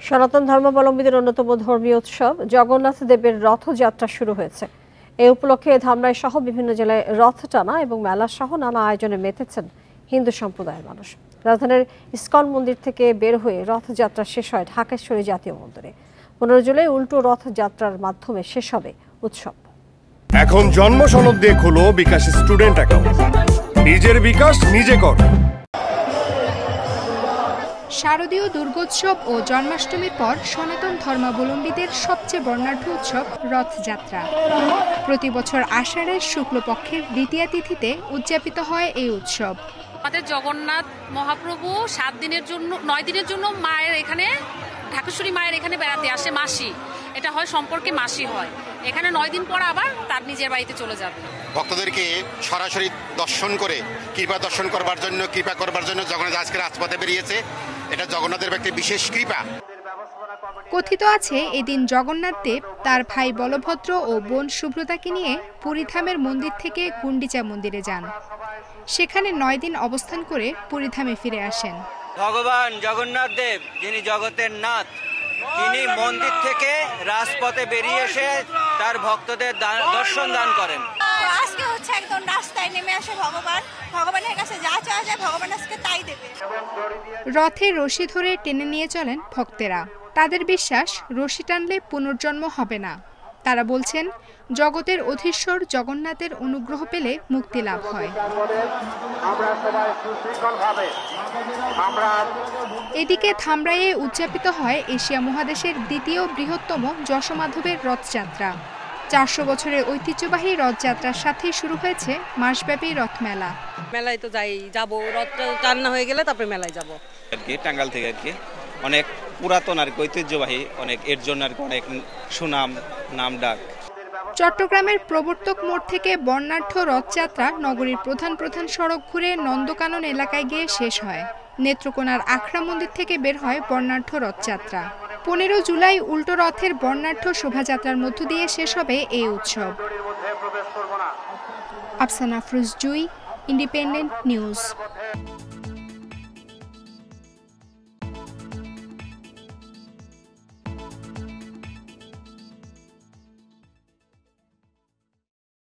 সনাতন ধর্মাবলম্বীদের অন্যতম ধর্মীয় উৎসব জগন্নাথ দেবের রথযাত্রা শুরু হয়েছে। এই উপলক্ষে ধামরাই সহ বিভিন্ন জেলায় রথ টানা এবং মেলা সহ নানা আয়োজনে মেতেছেন হিন্দু সম্প্রদায়ের মানুষ। রাজধানীর ইস্কন মন্দির থেকে বের হয়ে রথযাত্রা শেষ হয় ঢাকেশ্বরী জাতীয় মন্দিরে। 15 জুলাই উল্টো রথযাত্রার মাধ্যমে শেষ হবে উৎসব। এখন জন্ম সনদ দিয়ে খোলো বিকাশ স্টুডেন্ট অ্যাকাউন্ট। নিজের বিকাশ নিজে কর। শারদীয় দুর্গোৎসব ও জন্মাষ্টমীর পর সনাতন ধর্মাবলম্বীদের সবচেয়ে বর্ণাঢ্য উৎসব রথযাত্রা। প্রতি বছর আষাঢ়ের শুক্লপক্ষের দ্বিতীয়া তিথিতে উদযাপিত হয় এই উৎসব। আমাদের জগন্নাথ মহাপ্রভু 9 দিনের জন্য মায়ের এখানে ঢাকেশ্বরী মায়ের এখানে বেড়াতে আসে মাসি। এটা হয় সম্পর্কে মাসি হয়। এখানে 9 দিন পর আবার তার নিজের বাড়িতে চলে যাবে। ভক্তদেরকে সরাসরি দর্শন করে কৃপা দর্শন করবার জন্য জগন্নাথ আজকে রাজপথে বেরিয়েছে। এটা জগন্নাথের একটি বিশেষ কৃপা। কথিত আছে এদিন জগন্নাথ দেব তার ভাই বলভদ্র ও বোন সুব্রতাকে নিয়ে পুরীধামের মন্দির থেকে গুন্ডিচা মন্দিরে যান। সেখানে 9 দিন অবস্থান করে পুরীধামে ফিরে আসেন। ভগবান জগন্নাথ দেব যিনি জগতের নাথ, তিনি মন্দির থেকে রাজপথে বেরিয়ে এসে তার ভক্তদের দর্শন দান করেন। আজকে হচ্ছে একদম রাস্তায় নেমে আসে ভগবানের কাছে যা চাওয়া যায় ভগবান আজকে তাই দেবে। রথে রশি ধরে টেনে নিয়ে চলেন ভক্তেরা। তাদের বিশ্বাস রশি টানলে পুনর্জন্ম হবে না। তারা বলছেন জগতের অধীশ্বর জগন্নাথের অনুগ্রহ পেলে মুক্তি লাভ হয়। এদিকে ধামরাইয়ে উদযাপিত হয় এশিয়া মহাদেশের দ্বিতীয় বৃহত্তম যশোমাধবের রথযাত্রা। 400 বছরের ঐতিহ্যবাহী রথযাত্রার সাথে শুরু হয়েছে মাসব্যাপী রথমেলা। মেলায় তো যাবো, রথটা টান্না হয়ে গেলে তারপরে মেলায় যাবো। টাঙ্গাইল থেকে অনেক পুরাতন ঐতিহ্যবাহী, এর জন্য অনেক সুনাম নাম ডাক। চট্টগ্রামের প্রবর্তক মোড় থেকে বর্ণাঢ্য রথযাত্রা নগরীর প্রধান সড়ক ঘুরে নন্দকানন এলাকায় গিয়ে শেষ হয়। নেত্রকোনার আখড়া মন্দির থেকে বের হয় বর্ণাঢ্য রথযাত্রা। 15 জুলাই উল্টো রথের বর্ণাঢ্য শোভাযাত্রার মধ্য দিয়ে শেষ হবে এই উৎসব। আফসানা আফরোজ জুই, ইন্ডিপেন্ডেন্ট নিউজ।